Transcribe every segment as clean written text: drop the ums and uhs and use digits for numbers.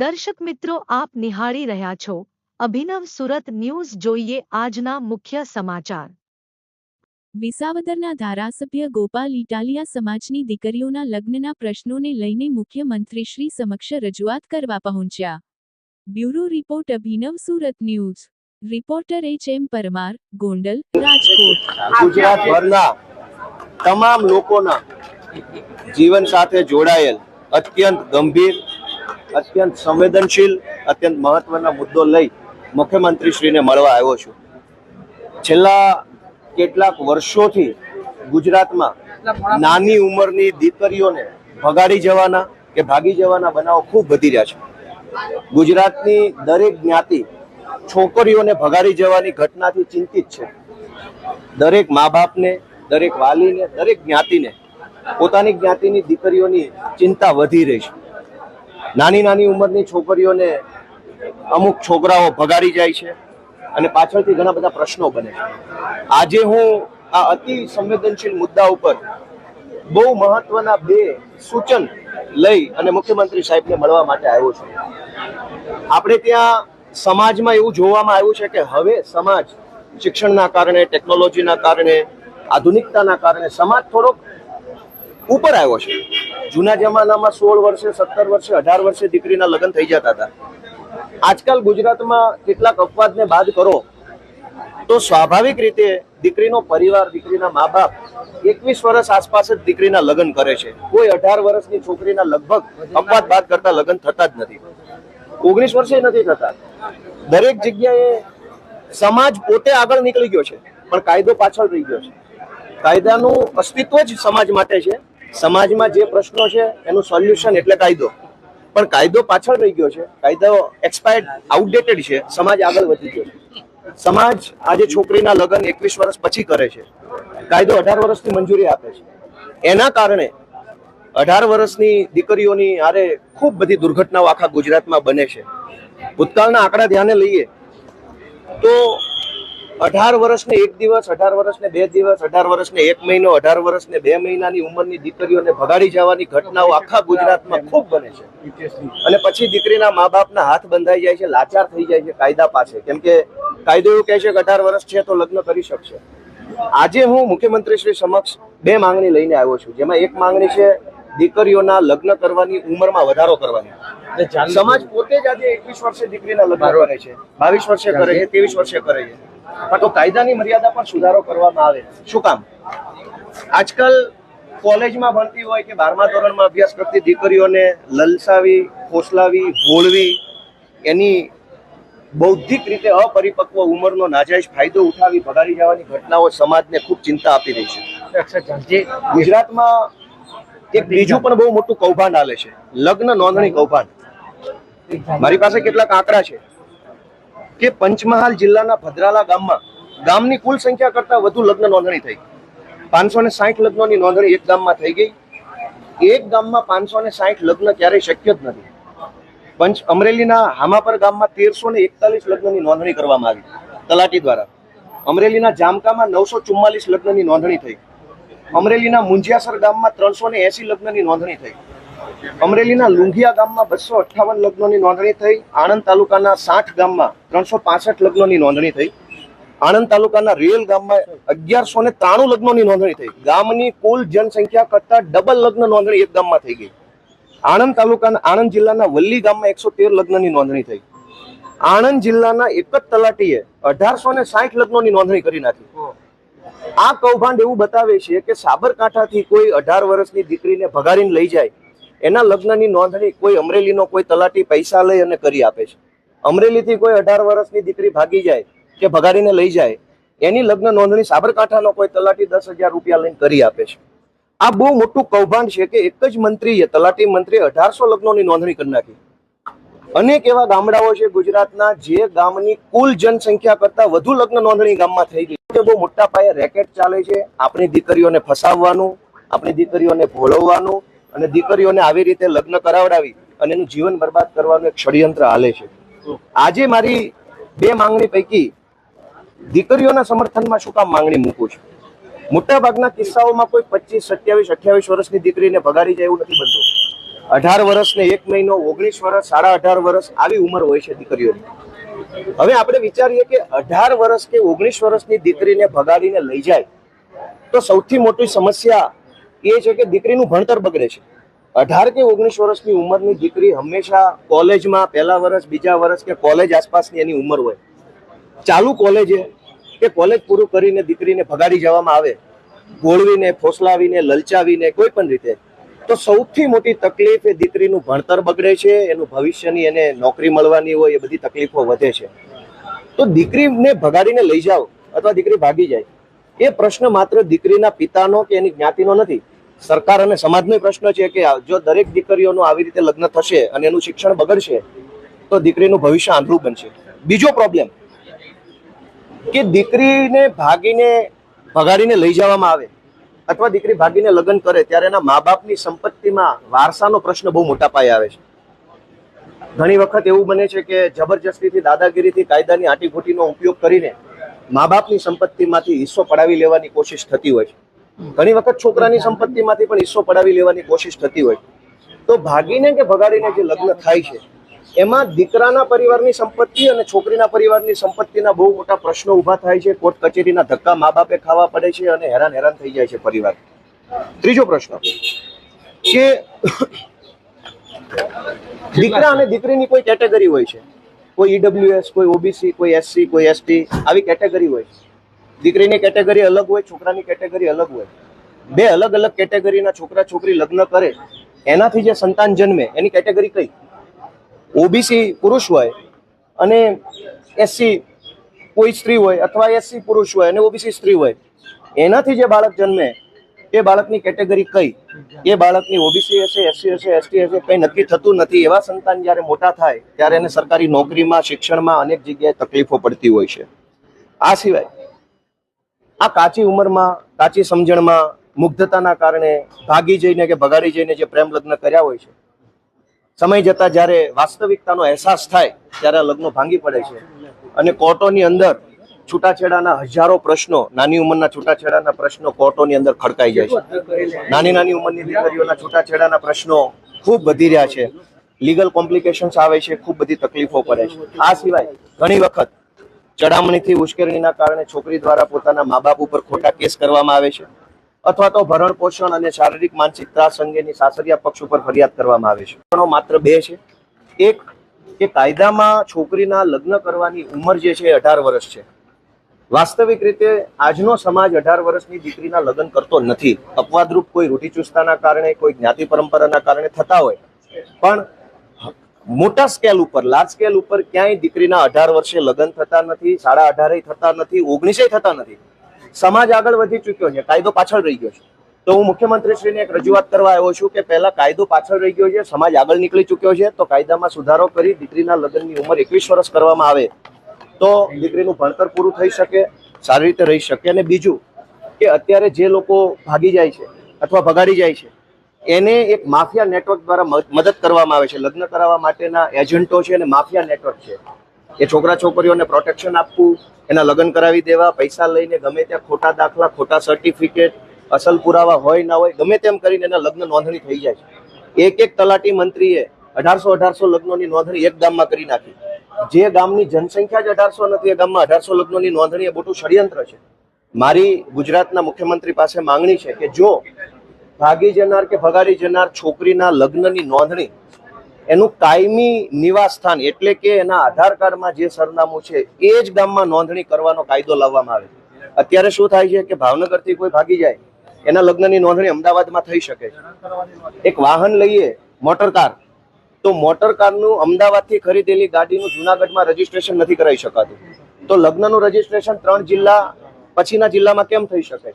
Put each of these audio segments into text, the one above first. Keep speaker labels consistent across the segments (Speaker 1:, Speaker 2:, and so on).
Speaker 1: દર્શક મિત્રો, આપ નિહાળી રહ્યા છો અભિનવ સુરત ન્યૂઝ. જોઈએ આજના મુખ્ય સમાચાર.
Speaker 2: વિસાવદરના ધારાસભ્ય ગોપાલ ઇટાલિયા સમાજની દીકરીઓના લગ્નના પ્રશ્નોને લઈને મુખ્યમંત્રીશ્રી સમક્ષ રજૂઆત કરવા પહોંચ્યા. બ્યુરો રિપોર્ટ અભિનવ સુરત ન્યૂઝ. રિપોર્ટર એચ.એમ. પરમાર, ગોંડલ, રાજકોટ.
Speaker 3: ગુજરાતભરના તમામ લોકોના જીવન સાથે જોડાયેલ અત્યંત ગંભીર, અત્યંત સંવેદનશીલ, અત્યંત મહત્વના મુદ્દો લઈ મુખ્યમંત્રીશ્રીને મળવા આવ્યો છું. છેલ્લા કેટલાક વર્ષોથી ગુજરાતમાં નાની ઉંમરની દીકરીઓને ભગાડી જવાના કે ભાગી જવાના બનાવો ખૂબ વધી રહ્યા છે. ગુજરાતની દરેક જ્ઞાતિ છોકરીઓને ભગાડી જવાની ઘટનાથી ચિંતિત છે. દરેક મા બાપને, દરેક વાલીને, દરેક જ્ઞાતિને પોતાની જ્ઞાતિની દીકરીઓની ચિંતા વધી રહી છે. નાની નાની ઉંમરની છોકરીઓને અમુક છોકરાઓ ભગાડી જાય છે અને પાછળથી ઘણા બધા પ્રશ્નો બને છે. આજે હું આ અતિ સંવેદનશીલ મુદ્દા ઉપર બહુ મહત્વના બે સૂચન લઈ અને મુખ્યમંત્રી સાહેબને મળવા માટે આવ્યો છું. આપણે ત્યાં સમાજમાં એવું જોવામાં આવ્યું છે કે હવે સમાજ શિક્ષણના કારણે, ટેકનોલોજીના કારણે, આધુનિકતાના કારણે સમાજ થોડોક ઉપર આવ્યો છે. જૂના જમાનામાં 16 વર્ષે, 17 વર્ષે, 18 વર્ષે દીકરીના લગ્ન થઈ જતા હતા. આજકાલ ગુજરાતમાં કેટલાક અપવાદને બાદ કરો તો સ્વાભાવિક રીતે દીકરીનો પરિવાર, દીકરીના મા બાપ 21 વર્ષ આસપાસ જ દીકરીના લગ્ન કરે છે. કોઈ 18 વર્ષની છોકરીના લગભગ અપવાદ બાદ કરતા લગ્ન થતા જ નથી. 19 વર્ષે નથી થતા. દરેક જગ્યાએ સમાજ પોતે આગળ નીકળી ગયો છે, પણ કાયદો પાછળ રહી ગયો છે. કાયદાનું અસ્તિત્વ જ સમાજ માટે છે. સમાજમાં જે પ્રશ્નો છે એનું સોલ્યુશન એટલે કાયદો, પણ કાયદો પાછળ રહી ગયો છે. કાયદો એક્સપાયર્ડ, આઉટડેટેડ છે. સમાજ આગળ વધી ગયો છે. સમાજ આજે છોકરીના લગ્ન 21 વર્ષ પછી કરે છે. કાયદો 18 વર્ષની મંજૂરી આપે છે. એના કારણે 18 વર્ષની દીકરીઓની હારે ખૂબ બધી દુર્ઘટનાઓ આખા ગુજરાતમાં બને છે. ભૂતકાળના આંકડા ધ્યાને લઈએ તો 18 વર્ષને 1 દિવસ, 18 વર્ષને 2 દિવસ, 18 વર્ષને 1 મહિનો, 18 વર્ષને 2 મહિનાની ઉંમરની દીકરીઓને ભગાડી જવાની ઘટનાઓ આખા ગુજરાતમાં ખૂબ બને છે. અને પછી દીકરીના મા બાપના હાથ બંધાઈ જાય છે, લાચાર થઈ જાય છે કાયદા પાસે, કેમ કે કાયદો એવું કહે છે કે 18 વર્ષ છે તો લગ્ન કરી શકશે. આજે હું મુખ્યમંત્રી શ્રી સમક્ષ બે માંગણી લઈને આવ્યો છું, જેમાં એક માંગણી છે દીકરીઓના લગ્ન કરવાની ઉંમરમાં વધારો કરવાની. સમાજ પોતે જ આજે 21 વર્ષે દીકરીના લગ્ન કરે છે, 22 વર્ષે કરે છે, 23 વર્ષે કરે છે. તો કાયદાની મર્યાદા પર સુધારો કરવામાં આવે. શું કામ? આજકાલ કોલેજમાં ભણતી હોય કે 12મા ધોરણમાં અભ્યાસ કરતી દીકરીઓને લલસાવી, ફોસલાવી, ભોળવી, એની બૌદ્ધિક રીતે અપરિપક્વ ઉંમરનો નાજાયજ ફાયદો ઉઠાવી ભગાડી જવાની ઘટનાઓ સમાજને ખૂબ ચિંતા આપી રહી છે. ગુજરાતમાં એક બીજું પણ બહુ મોટું કૌભાંડ હાલે છે, લગ્ન નોંધણી કૌભાંડ. મારી પાસે કેટલાક આંકડા છે કે પંચમહાલ જિલ્લાના ભદ્રાલા ગામની કુલ સંખ્યા કરતા વધુ લગ્ન નોંધણી થઈ. 560 લગ્નોની નોંધણી એક ગામમાં થઈ ગઈ. એક ગામમાં 560 લગ્ન ક્યારેય શક્ય જ નથી. અમરેલીના હામાપર ગામમાં 1341 લગ્નની નોંધણી કરવામાં આવી તલાટી દ્વારા. અમરેલીના જામકામાં 944 લગ્નની નોંધણી થઈ. અમરેલીના મુંજિયાસર ગામમાં 380 લગ્નની નોંધણી થઈ. અમરેલીના લુંઘિયા ગામમાં 258 લગ્નોની નોંધણી થઈ. આણંદ તાલુકાના 60 ગામમાં 365 લગ્નોની નોંધણી થઈ. આણંદ તાલુકાના રેલ ગામમાં 1193 લગ્નોની નોંધણી થઈ. ગામની કુલ જનસંખ્યા કરતા ડબલ લગ્ન નોંધણી એક ગામમાં થઈ ગઈ. આણંદ જિલ્લાના વલ્લી ગામમાં 113 લગ્નની નોંધણી થઈ. આણંદ જિલ્લાના એક જ તલાટીએ 1860 લગ્નોની નોંધણી કરી નાખી. આ કૌભાંડ એવું બતાવે છે કે સાબરકાંઠાથી કોઈ 18 વર્ષની દીકરીને ભગાડીને લઈ જાય, એના લગ્નની નોંધણી કોઈ અમરેલીનો કોઈ તલાટી પૈસા લઈ અને કરી આપે છે. અમરેલીથી કોઈ 18 વર્ષની દીકરી ભાગી જાય કે ભગાડીને લઈ જાય, એની લગ્ન નોંધણી સાબરકાંઠાનો કોઈ તલાટી 10,000 રૂપિયા લઈને કરી આપે છે. આ બહુ મોટું કૌભાંડ છે કે એક જ મંત્રીએ, તલાટી મંત્રીએ 1800 લગ્નોની નોંધણી કરી નાખી. અનેક એવા ગામડાઓ છે ગુજરાતના જે ગામની કુલ જનસંખ્યા કરતા વધુ લગ્ન નોંધણી ગામમાં થઈ ગઈ. બહુ મોટા પાયે રેકેટ ચાલે છે. આપણી દીકરીઓને ફસાવવાનું, આપણી દીકરીઓને ભોળવવાનું અને દીકરીઓને આવી રીતે લગ્ન કરાવડાવી અને એનું જીવન બરબાદ કરવાનું એક ષડયંત્ર હાલે છે. આજે મારી બે માંગણી પૈકી દીકરીઓના સમર્થનમાં શું કામ માંગણી મૂકું છું? મોટા ભાગના કિસ્સાઓમાં કોઈ 25, 27, 28 વર્ષની દીકરીને ભગાડી જાય એવું નથી બનતું. 18 વર્ષ ને 1 મહિનો, 19 વર્ષ, 18.5 વર્ષ આવી ઉંમર હોય છે દીકરીઓની. હવે આપણે વિચારીએ કે 18 વર્ષ કે 19 વર્ષની દીકરીને ભગાડીને લઈ જાય તો સૌથી મોટી સમસ્યા એ છે કે દીકરીનું ભણતર બગડે છે. 18 કે 19 વર્ષની ઉંમરની દીકરી હંમેશા કોલેજમાં પહેલા વર્ષ, બીજા વર્ષ કે કોલેજ આસપાસની એની ઉંમર હોય. ચાલુ કોલેજે કે કોલેજ પૂરું કરીને દીકરીને ભગાડી જવામાં આવે, ગોળવીને, ફોસલાવીને, લલચાવીને કોઈ પણ રીતે, તો સૌથી મોટી તકલીફ એ દીકરીનું ભણતર બગડે છે, એનું ભવિષ્યની એને નોકરી મળવાની હોય એ બધી તકલીફો વધે છે. તો દીકરીને ભગાડીને લઈ જાઓ અથવા દીકરી ભાગી જાય એ પ્રશ્ન માત્ર દીકરીના પિતાનો કે એની જ્ઞાતિનો નથી, સરકાર અને સમાજનો પ્રશ્ન છે કે જો દરેક દીકરીઓનું આવી રીતે લગ્ન થશે અને એનું શિક્ષણ બગડશે તો દીકરીનું ભવિષ્ય આંધળું બનશે. બીજો પ્રોબ્લેમ કે દીકરીને ભગાડીને લઈ જવામાં આવે અથવા દીકરી ભાગીને લગ્ન કરે ત્યારે એના મા બાપની સંપત્તિમાં વારસાનો પ્રશ્ન બહુ મોટા પાયે આવે છે. ઘણી વખત એવું બને છે કે જબરજસ્તીથી, દાદાગીરીથી, કાયદાની આટીઘૂટીનો ઉપયોગ કરીને મા બાપની સંપત્તિમાંથી હિસ્સો પડાવી લેવાની કોશિશ થતી હોય છે. ઘણી વખત છોકરાની સંપત્તિમાંથી પણ હિસ્સો પડાવી લેવાની કોશિશ થતી હોય. તો ભાગીને કે ભગાડીને જે લગ્ન થાય છે એમાં દીકરાના પરિવારની સંપત્તિ અને છોકરીના પરિવારની સંપત્તિના બહુ મોટા પ્રશ્નો ઊભા થાય છે. કોર્ટ કચેરીના ધક્કા મા બાપે ખાવા પડે છે અને હેરાન થઈ જાય છે પરિવાર. ત્રીજો પ્રશ્ન કે દીકરા અને દીકરીની કોઈ કેટેગરી હોય છે, કોઈ ઈડબ્લ્યુએસ, કોઈ ઓબીસી, કોઈ એસસી, કોઈ એસટી, આવી કેટેગરી હોય છે. દીકરીની કેટેગરી અલગ હોય, છોકરાની કેટેગરી અલગ હોય. બે અલગ અલગ કેટેગરીના છોકરા છોકરી લગ્ન કરે એનાથી જે સંતાન જન્મે એની કેટેગરી કઈ? ઓબીસી પુરુષ હોય અને એસસી કોઈ સ્ત્રી હોય અથવા એસસી પુરુષ હોય અને ઓબીસી સ્ત્રી હોય, એનાથી જે બાળક જન્મે એ બાળકની કેટેગરી કઈ? એ બાળકની ઓબીસી હશે, એસસી હશે, એસટી હશે, કઈ નક્કી થતું નથી. એવા સંતાન જયારે મોટા થાય ત્યારે એને સરકારી નોકરીમાં, શિક્ષણમાં અનેક જગ્યાએ તકલીફો પડતી હોય છે. આ સિવાય આ કાચી ઉંમરમાં, કાચી સમજણમાં, મુગ્ધતાના કારણે ભાગી જઈને કે ભગાડી જઈને જે પ્રેમ લગ્ન કર્યા હોય છે, સમય જતા જ્યારે વાસ્તવિકતાનો અહેસાસ થાય ત્યારે આ લગ્નો ભાંગી પડે છે અને કોર્ટોની અંદર છૂટાછેડાના હજારો પ્રશ્નો, નાની ઉંમરના છૂટાછેડાના પ્રશ્નો કોર્ટોની અંદર ખડકાઈ જાય છે. નાની ઉંમરની દીકરીઓના છૂટાછેડાના પ્રશ્નો ખૂબ વધી રહ્યા છે. લીગલ કોમ્પ્લિકેશન્સ આવે છે, ખૂબ બધી તકલીફો પડે છે. આ સિવાય ઘણી વખત ચડામણીથી, ઉશ્કેરણીના કારણે છોકરી દ્વારા પોતાના મા બાપ ઉપર ખોટા કેસ કરવામાં આવે છે અથવા તો ભરણ પોષણ અને શારીરિક માનસિક ત્રાસ અંગેની સાસરિયા પક્ષ ઉપર ફરિયાદ કરવામાં આવે છે. માત્ર બે છે. એક કે કાયદામાં છોકરીના લગ્ન કરવાની ઉંમર જે છે 18 વર્ષ છે. વાસ્તવિક રીતે આજનો સમાજ 18 વર્ષની દીકરીના લગ્ન કરતો નથી. અપવાદરૂપ કોઈ રૂઢિચુસ્તતાના કારણે, કોઈ જ્ઞાતિ પરંપરાના કારણે થતા હોય, પણ મોટા સ્કેલ ઉપર, લાર્જ સ્કેલ ઉપર ક્યાંય દીકરીના 18 વર્ષે લગ્ન થતા નથી, 18.5 થતા નથી, 19 થતા નથી. સમાજ આગળ વધી ચુક્યો છે, કાયદો પાછળ રહી ગયો છે. તો હું મુખ્યમંત્રીશ્રીને એક રજૂઆત કરવા આવ્યો છું કે પહેલા કાયદો પાછળ રહી ગયો છે, સમાજ આગળ નીકળી ચુક્યો છે, તો કાયદામાં સુધારો કરી દીકરીના લગ્નની ઉંમર 21 વર્ષ કરવામાં આવે તો દીકરીનું ભણતર પૂરું થઈ શકે, સારી રીતે રહી શકે. અને બીજું કે અત્યારે જે લોકો ભાગી જાય છે અથવા ભગાડી જાય છે એને એક માફિયા નેટવર્ક દ્વારા મદદ કરવામાં આવે છે. લગ્ન કરાવવા માટેના એજન્ટો છે અને માફિયા નેટવર્ક છે. એ છોકરા છોકરીઓને પ્રોટેક્શન આપવું, એના લગ્ન કરાવી દેવા, પૈસા લઈને ગમે ત્યાં ખોટા દાખલા, ખોટા સર્ટિફિકેટ, અસલ પુરાવા હોય ના હોય ગમે તેમ કરીને એના લગ્ન નોંધણી થઈ જાય છે. એક તલાટી મંત્રીએ 1800 લગ્નોની નોંધણી એક ગામમાં કરી નાખી. જે ગામની જનસંખ્યા જ 1800 નથી, એ ગામમાં 1800 લગ્નોની નોંધણી એ મોટું ષડયંત્ર છે. મારી ગુજરાતના મુખ્યમંત્રી પાસે માંગણી છે કે જો ભાગી જનાર કે ભગાડી જનાર છોકરીના લગ્નની નોંધણી એનું કાયમી નિવાસ સ્થાન એટલે કે એના આધાર કાર્ડમાં જે સરનામું છે એ જ ગામમાં નોંધણી કરવાનો કાયદો લાવવામાં આવે. અત્યારે શું થાય છે કે ભાવનગરથી કોઈ ભાગી જાય, એના લગ્નની નોંધણી અમદાવાદમાં થઈ શકે છે. એક વાહન લઈએ, મોટર કાર, તો મોટર કારનું અમદાવાદથી ખરીદેલી ગાડીનું જુનાગઢમાં રજીસ્ટ્રેશન નથી કરાવી શકાતું. તો લગ્નનું રજીસ્ટ્રેશન 3 જિલ્લા પછીના જિલ્લામાં કેમ થઈ શકે?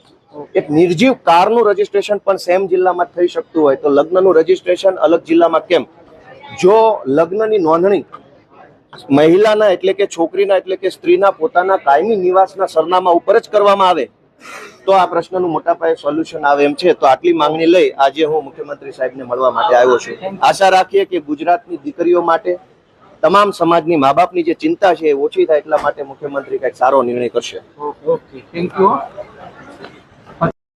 Speaker 3: એક નિર્જીવ કારનું રજીસ્ટ્રેશન પણ સેમ જિલ્લામાં થઈ શકતું હોય તો લગ્નનું રજીસ્ટ્રેશન અલગ જિલ્લામાં કેમ? જો લગ્નની નોંધણી મહિલાના એટલે કે છોકરીના એટલે કે સ્ત્રીના પોતાના કાયમી નિવાસના સરનામા ઉપર જ કરવામાં આવે તો આ પ્રશ્નનું મોટા પાયે સોલ્યુશન આવે એમ છે. તો આટલી માંગણી લઈ આજે હું મુખ્યમંત્રી સાહેબને મળવા માટે આવ્યો છું. આશા રાખીએ કે ગુજરાતની દીકરીઓ માટે, તમામ સમાજની મા બાપની જે ચિંતા છે એ ઓછી થાય એટલા માટે મુખ્યમંત્રી કંઈક સારો નિર્ણય કરશે.
Speaker 4: Okay, thank you.